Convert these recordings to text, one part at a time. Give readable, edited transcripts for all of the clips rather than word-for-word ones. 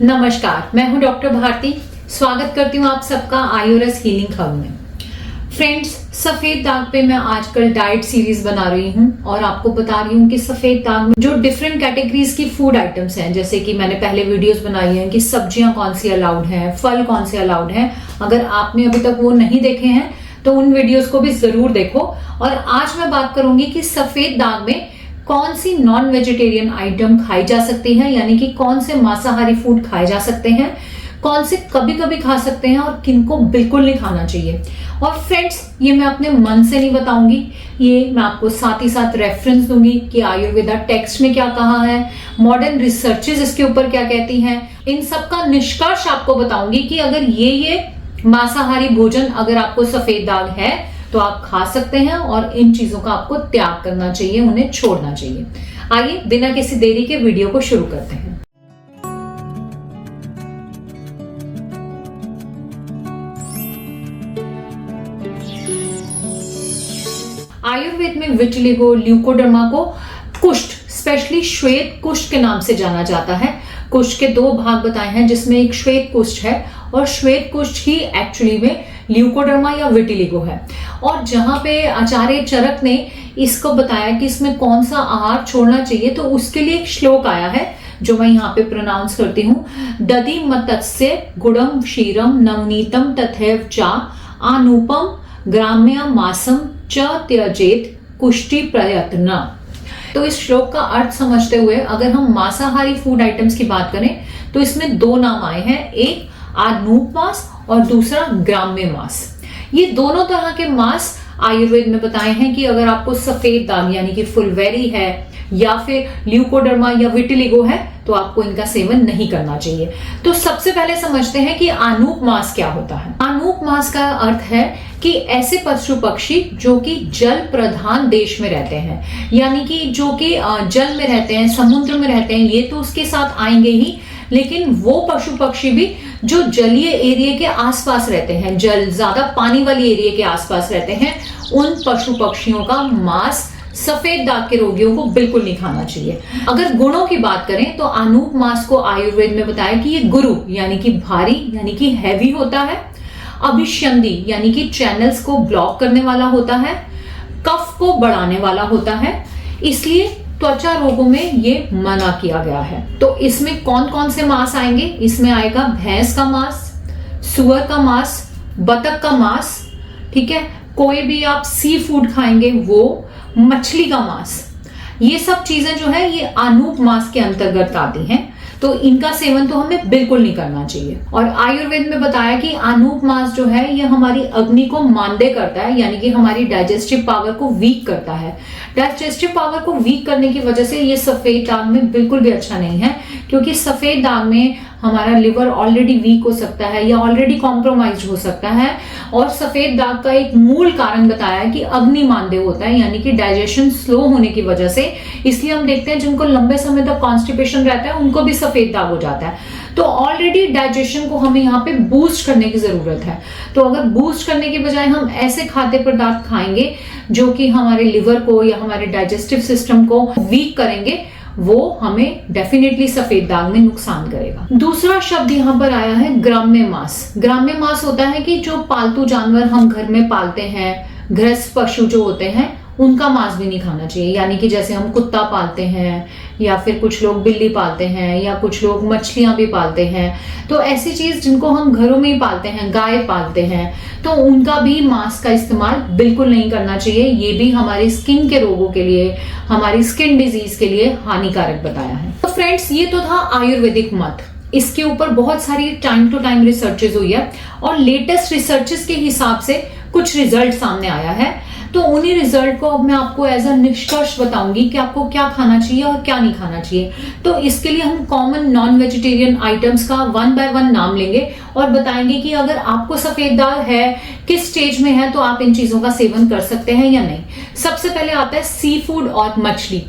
नमस्कार, मैं हूं डॉक्टर भारती। स्वागत करती हूं आप सबका आयुर्वेद हीलिंग हब में। फ्रेंड्स, सफेद दाग पे मैं आजकल डाइट सीरीज बना रही हूं और आपको बता रही हूं कि सफेद दाग में जो डिफरेंट कैटेगरीज की फूड आइटम्स हैं, जैसे कि मैंने पहले वीडियोस बनाई हैं कि सब्जियां कौन सी अलाउड हैं, फल कौन से अलाउड हैं। अगर आपने अभी तक वो नहीं देखे हैं तो उन वीडियोस को भी जरूर देखो। और आज मैं बात करूंगी कि सफेद दाग में कौन सी नॉन वेजिटेरियन आइटम खाई जा सकती है, यानी कि कौन से मांसाहारी फूड खाए जा सकते हैं, कौन से कभी कभी खा सकते हैं और किनको बिल्कुल नहीं खाना चाहिए। और फ्रेंड्स, ये मैं अपने मन से नहीं बताऊंगी, ये मैं आपको साथ ही साथ रेफरेंस दूंगी कि आयुर्वेदा टेक्स्ट में क्या कहा है, मॉडर्न रिसर्चेस इसके ऊपर क्या कहती हैं। इन सब का निष्कर्ष आपको बताऊंगी कि अगर ये मांसाहारी भोजन अगर आपको सफेद दाग है तो आप खा सकते हैं और इन चीजों का आपको त्याग करना चाहिए, उन्हें छोड़ना चाहिए। आइए बिना किसी देरी के वीडियो को शुरू करते हैं। आयुर्वेद में विटिलिगो, ल्यूकोडर्मा को कुष्ठ, स्पेशली श्वेत कुष्ठ के नाम से जाना जाता है। कुष्ठ के दो भाग बताए हैं, जिसमें एक श्वेत कुष्ठ है और श्वेत कुष्ठ ही एक्चुअली में ल्यूकोडर्मा या विटिलिगो है। और जहां पे आचार्य चरक ने इसको बताया कि इसमें कौन सा आहार छोड़ना चाहिए, तो उसके लिए एक श्लोक आया है जो मैं यहाँ पे प्रोनाउंस करती हूँ। दधि मतस्य गुड़म क्षीरम नवनीतम तथैव चा आनूपम ग्राम्य मासम च त्यजेत कुष्टि प्रयत्न। तो इस श्लोक का अर्थ समझते हुए अगर हम मांसाहारी फूड आइटम्स की बात करें तो इसमें दो नाम आए हैं, एक आनूप मांस और दूसरा ग्राम्य मांस। ये दोनों तरह के मांस आयुर्वेद में बताए हैं कि अगर आपको सफेद दाग यानी कि फुलवेरी है या फिर ल्यूकोडर्मा या विटिलिगो है तो आपको इनका सेवन नहीं करना चाहिए। तो सबसे पहले समझते हैं कि आनूप मांस क्या होता है। आनूप मांस का अर्थ है कि ऐसे पशु पक्षी जो कि जल प्रधान देश में रहते हैं, यानी कि जो कि जल में रहते हैं, समुद्र में रहते हैं, ये तो उसके साथ आएंगे ही, लेकिन वो पशु पक्षी भी जो जलीय एरिया के आसपास रहते हैं, जल ज्यादा पानी वाली एरिया के आसपास रहते हैं, उन पशु पक्षियों का मांस सफेद दाग के रोगियों को बिल्कुल नहीं खाना चाहिए। अगर गुणों की बात करें तो आनूप मांस को आयुर्वेद में बताया कि ये गुरु यानी कि भारी यानी कि हैवी होता है, अभिष्यंदी यानी कि चैनल्स को ब्लॉक करने वाला होता है, कफ को बढ़ाने वाला होता है, इसलिए त्वचा रोगों में ये मना किया गया है। तो इसमें कौन कौन से मांस आएंगे? इसमें आएगा भैंस का मांस, सुअर का मांस, बतख का मांस, ठीक है, कोई भी आप सी फूड खाएंगे वो, मछली का मांस, ये सब चीजें जो है ये आनूप मांस के अंतर्गत आती हैं। तो इनका सेवन तो हमें बिल्कुल नहीं करना चाहिए। और आयुर्वेद में बताया कि आनूप मांस जो है ये हमारी अग्नि को मांदे करता है, यानी कि हमारी डाइजेस्टिव पावर को वीक करता है। डाइजेस्टिव पावर को वीक करने की वजह से ये सफेद दाग में बिल्कुल भी अच्छा नहीं है, क्योंकि सफेद दाग में हमारा लिवर ऑलरेडी वीक हो सकता है या ऑलरेडी कॉम्प्रोमाइज हो सकता है। और सफेद दाग का एक मूल कारण बताया है कि अग्नि मांदे होता है, यानी कि डाइजेशन स्लो होने की वजह से। इसलिए हम देखते हैं जिनको लंबे समय तक कॉन्स्टिपेशन रहता है उनको भी सफेद दाग हो जाता है। तो ऑलरेडी डाइजेशन को हमें यहाँ पे बूस्ट करने की जरूरत है। तो अगर बूस्ट करने की बजाय हम ऐसे खाद्य पदार्थ खाएंगे जो कि हमारे लिवर को या हमारे डाइजेस्टिव सिस्टम को वीक करेंगे, वो हमें डेफिनेटली सफेद दाग में नुकसान करेगा। दूसरा शब्द यहाँ पर आया है ग्राम्य मांस। ग्राम्य मांस होता है कि जो पालतू जानवर हम घर में पालते हैं, गृहस्थ पशु जो होते हैं, उनका मांस भी नहीं खाना चाहिए। यानी कि जैसे हम कुत्ता पालते हैं या फिर कुछ लोग बिल्ली पालते हैं या कुछ लोग मछलियां भी पालते हैं, तो ऐसी चीज जिनको हम घरों में ही पालते हैं, गाय पालते हैं, तो उनका भी मांस का इस्तेमाल बिल्कुल नहीं करना चाहिए। ये भी हमारी स्किन के रोगों के लिए, हमारी स्किन डिजीज के लिए हानिकारक बताया है। तो फ्रेंड्स, ये तो था आयुर्वेदिक मत। इसके ऊपर बहुत सारी टाइम टू टाइम रिसर्चेज हुई है और लेटेस्ट रिसर्चेस के हिसाब से कुछ रिजल्ट सामने आया है। तो उन्हीं रिजल्ट को अब मैं आपको एज अ निष्कर्ष बताऊंगी कि आपको क्या खाना चाहिए और क्या नहीं खाना चाहिए। तो इसके लिए हम कॉमन नॉन वेजिटेरियन आइटम्स का वन बाय वन नाम लेंगे और बताएंगे कि अगर आपको सफेद दाग है, किस स्टेज में है, तो आप इन चीजों का सेवन कर सकते हैं या नहीं। सबसे पहले आता है सी फूड और मछली।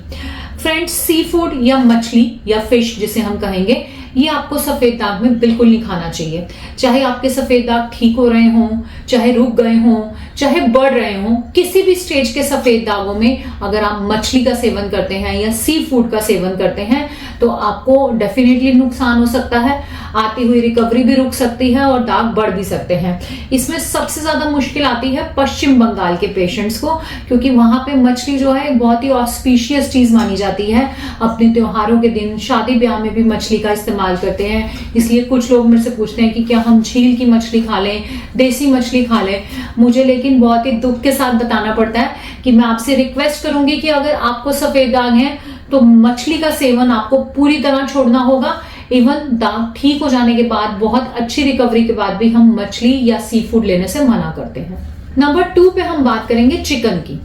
फ्रेंड्स, सी फूड या मछली या फिश जिसे हम कहेंगे, ये आपको सफेद दाग में बिल्कुल नहीं खाना चाहिए। चाहे आपके सफेद दाग ठीक हो रहे हों, चाहे रुक गए हों, चाहे बढ़ रहे हों, किसी भी स्टेज के सफेद दागों में अगर आप मछली का सेवन करते हैं या सी फूड का सेवन करते हैं तो आपको डेफिनेटली नुकसान हो सकता है, आती हुई रिकवरी भी रुक सकती है और दाग बढ़ भी सकते हैं। इसमें सबसे ज्यादा मुश्किल आती है पश्चिम बंगाल के पेशेंट्स को, क्योंकि वहां पे मछली जो है एक बहुत ही ऑस्पिशियस चीज मानी जाती है। अपने त्योहारों के दिन, शादी ब्याह में भी मछली का इस्तेमाल करते हैं। इसलिए कुछ लोग मेरे से पूछते हैं कि क्या हम झील की मछली खा लें, देसी मछली खा लें। मुझे लेकिन बहुत ही दुख के साथ बताना पड़ता है कि मैं आपसे रिक्वेस्ट करूंगी कि अगर आपको सफेद दाग है तो मछली का सेवन आपको पूरी तरह छोड़ना होगा। इवन दाग ठीक हो जाने के बाद, बहुत अच्छी रिकवरी के बाद भी हम मछली या सी फूड लेने से मना करते हैं। नंबर 2 पे हम बात करेंगे चिकन की।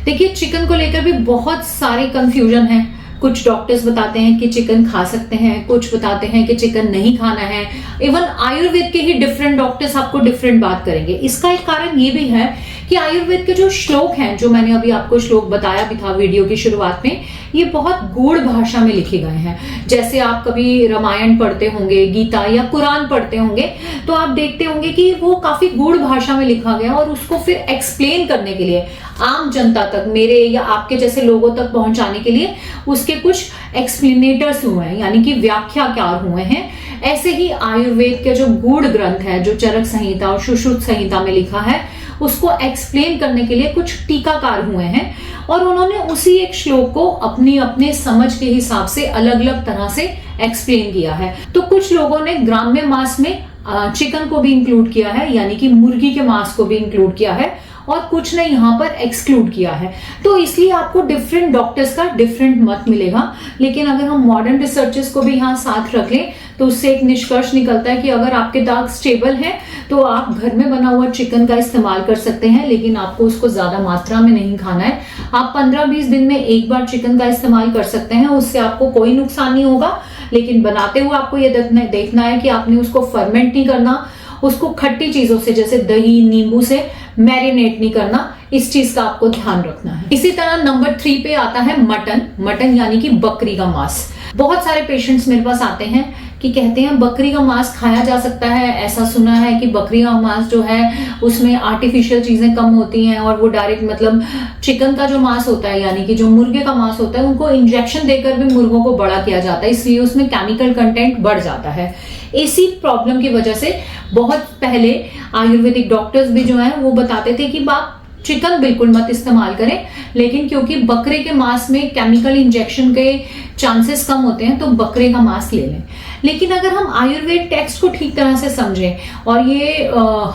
देखिए, चिकन को लेकर भी बहुत सारी कंफ्यूजन है। कुछ डॉक्टर्स बताते हैं कि चिकन खा सकते हैं, कुछ बताते हैं कि चिकन नहीं खाना है। इवन आयुर्वेद के ही डिफरेंट डॉक्टर्स आपको डिफरेंट बात करेंगे। इसका एक कारण ये भी है कि आयुर्वेद के जो श्लोक हैं, जो मैंने अभी आपको श्लोक बताया भी था वीडियो की शुरुआत में, ये बहुत गूढ़ भाषा में लिखे गए हैं। जैसे आप कभी रामायण पढ़ते होंगे, गीता या कुरान पढ़ते होंगे, तो आप देखते होंगे कि वो काफी गूढ़ भाषा में लिखा गया और उसको फिर एक्सप्लेन करने के लिए, आम जनता तक, मेरे या आपके जैसे लोगों तक पहुंचाने के लिए उसके कुछ एक्सप्लेनेटर्स हुए हैं, यानी कि व्याख्याकार हुए हैं। ऐसे ही आयुर्वेद के जो गूढ़ ग्रंथ है, जो चरक संहिता और सुश्रुत संहिता में लिखा है, उसको एक्सप्लेन करने के लिए कुछ टीकाकार हुए हैं और उन्होंने उसी एक श्लोक को अपनी अपने समझ के हिसाब से अलग अलग तरह से एक्सप्लेन किया है। तो कुछ लोगों ने ग्राम्य मांस में चिकन को भी इंक्लूड किया है, यानी कि मुर्गी के मांस को भी इंक्लूड किया है, और कुछ ने यहाँ पर एक्सक्लूड किया है। तो इसलिए आपको डिफरेंट डॉक्टर्स का डिफरेंट मत मिलेगा। लेकिन अगर हम मॉडर्न रिसर्चेस को भी यहाँ साथ रख लें तो उससे एक निष्कर्ष निकलता है कि अगर आपके दाग स्टेबल हैं तो आप घर में बना हुआ चिकन का इस्तेमाल कर सकते हैं, लेकिन आपको उसको ज्यादा मात्रा में नहीं खाना है। आप 15-20 दिन में एक बार चिकन का इस्तेमाल कर सकते हैं, उससे आपको कोई नुकसान नहीं होगा। लेकिन बनाते हुए आपको ये देखना है कि आपने उसको फर्मेंट नहीं करना, उसको खट्टी चीजों से जैसे दही, नींबू से मैरिनेट नहीं करना। इस चीज का आपको ध्यान रखना है। इसी तरह नंबर 3 पे आता है मटन। मटन यानी कि बकरी का मांस। बहुत सारे पेशेंट्स मेरे पास आते हैं कि कहते हैं बकरी का मांस खाया जा सकता है। ऐसा सुना है कि बकरी का मांस जो है उसमें आर्टिफिशियल चीजें कम होती हैं और वो डायरेक्ट, मतलब चिकन का जो मांस होता है, यानी कि जो मुर्गे का मांस होता है, उनको इंजेक्शन देकर भी मुर्गों को बड़ा किया जाता है, इसलिए उसमें केमिकल कंटेंट बढ़ जाता है। इसी प्रॉब्लम की वजह से बहुत पहले आयुर्वेदिक डॉक्टर्स भी जो है वो बताते थे कि आप चिकन बिल्कुल मत इस्तेमाल करें, लेकिन क्योंकि बकरे के मांस में केमिकल इंजेक्शन के चांसेस कम होते हैं तो बकरे का मांस ले लें। लेकिन अगर हम आयुर्वेद टेक्स्ट को ठीक तरह से समझें और ये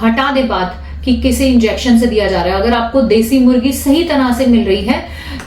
हटा दे बात कि किसी इंजेक्शन से दिया जा रहा है, अगर आपको देसी मुर्गी सही तरह से मिल रही है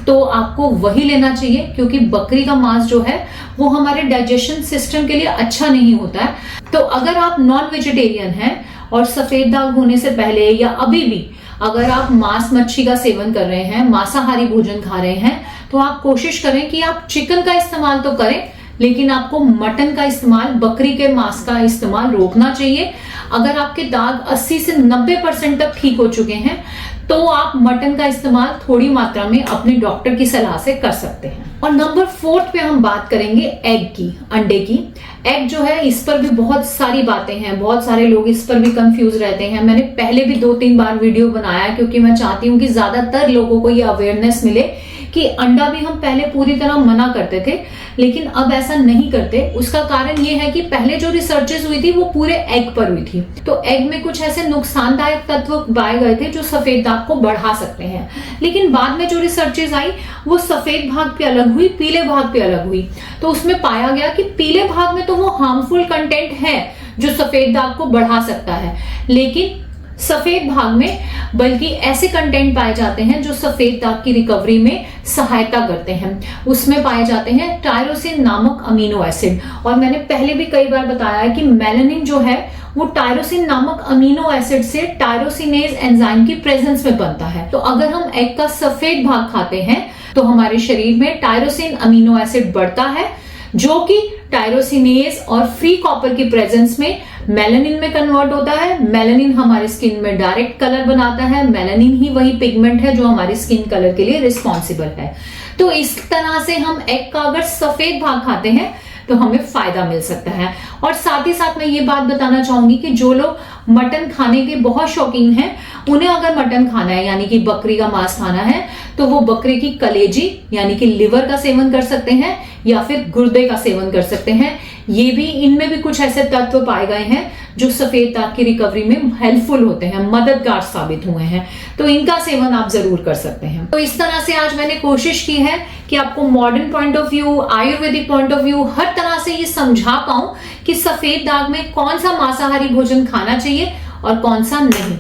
तो आपको वही लेना चाहिए, क्योंकि बकरी का मांस जो है वो हमारे डाइजेशन सिस्टम के लिए अच्छा नहीं होता है। तो अगर आप नॉन वेजिटेरियन हैं और सफेद दाग होने से पहले या अभी भी अगर आप मांस मच्छी का सेवन कर रहे हैं, मांसाहारी भोजन खा रहे हैं, तो आप कोशिश करें कि आप चिकन का इस्तेमाल तो करें, लेकिन आपको मटन का इस्तेमाल, बकरी के मांस का इस्तेमाल रोकना चाहिए। अगर आपके दाग 80 से 90% तक ठीक हो चुके हैं तो आप मटन का इस्तेमाल थोड़ी मात्रा में अपने डॉक्टर की सलाह से कर सकते हैं। और नंबर 4 पे हम बात करेंगे एग की, अंडे की। एग जो है, इस पर भी बहुत सारी बातें हैं, बहुत सारे लोग इस पर भी कंफ्यूज रहते हैं। मैंने पहले भी 2-3 बार वीडियो बनाया क्योंकि मैं चाहती हूँ कि ज्यादातर लोगों को ये अवेयरनेस मिले कि अंडा भी हम पहले पूरी तरह मना करते थे, लेकिन अब ऐसा नहीं करते। उसका कारण ये है कि पहले जो रिसर्चेस हुई थी वो पूरे एग पर हुई थी, तो एग में कुछ ऐसे नुकसानदायक तत्व पाए गए थे जो सफेद दाग को बढ़ा सकते हैं। लेकिन बाद में जो रिसर्चेस आई वो सफेद भाग पे अलग हुई, पीले भाग पे अलग हुई। तो उसमें पाया गया कि पीले भाग में तो वो हार्मफुल कंटेंट है जो सफेद दाग को बढ़ा सकता है, लेकिन सफेद भाग में बल्कि ऐसे कंटेंट पाए जाते हैं जो सफेद दाग की रिकवरी में सहायता करते हैं। उसमें पाए जाते हैं टायरोसिन नामक अमीनो एसिड, और मैंने पहले भी कई बार बताया है कि मेलानिन जो है वो टायरोसिन नामक अमीनो एसिड से टायरोसिनेज एंजाइम की प्रेजेंस में बनता है। तो अगर हम एग का सफेद भाग खाते हैं तो हमारे शरीर में टायरोसिन अमीनो एसिड बढ़ता है, जो कि टायरोसिनेज और फ्री कॉपर की प्रेजेंस में मेलानिन में कन्वर्ट होता है। मेलानिन हमारे स्किन में डायरेक्ट कलर बनाता है। मेलानिन ही वही पिगमेंट है जो हमारी स्किन कलर के लिए रिस्पॉन्सिबल है। तो इस तरह से हम एग का अगर सफेद भाग खाते हैं तो हमें फायदा मिल सकता है। और साथ ही साथ मैं ये बात बताना चाहूंगी कि जो लोग मटन खाने के बहुत शौकीन हैं, उन्हें अगर मटन खाना है यानी कि बकरी का मांस खाना है, तो वो बकरी की कलेजी यानी कि लिवर का सेवन कर सकते हैं या फिर गुर्दे का सेवन कर सकते हैं। ये भी, इनमें भी कुछ ऐसे तत्व पाए गए हैं जो सफेद दाग की रिकवरी में हेल्पफुल होते हैं, मददगार साबित हुए हैं, तो इनका सेवन आप जरूर कर सकते हैं। तो इस तरह से आज मैंने कोशिश की है कि आपको modern point of view, ayurvedic point of view, हर तरह से ये समझा पाऊं कि सफेद दाग में कौन सा मांसाहारी भोजन खाना चाहिए और कौन सा नहीं।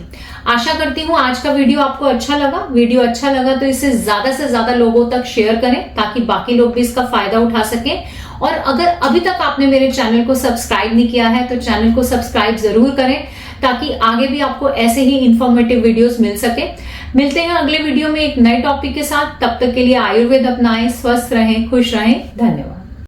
आशा करती हूं आज का वीडियो आपको अच्छा लगा। वीडियो अच्छा लगा तो इसे ज्यादा से ज्यादा लोगों तक शेयर करें ताकि बाकी लोग भी इसका फायदा उठा सकें। और अगर अभी तक आपने मेरे चैनल को सब्सक्राइब नहीं किया है तो चैनल को सब्सक्राइब जरूर करें ताकि आगे भी आपको ऐसे ही इंफॉर्मेटिव वीडियोस मिल सके। मिलते हैं अगले वीडियो में एक नए टॉपिक के साथ। तब तक के लिए आयुर्वेद अपनाएं, स्वस्थ रहें, खुश रहें। धन्यवाद।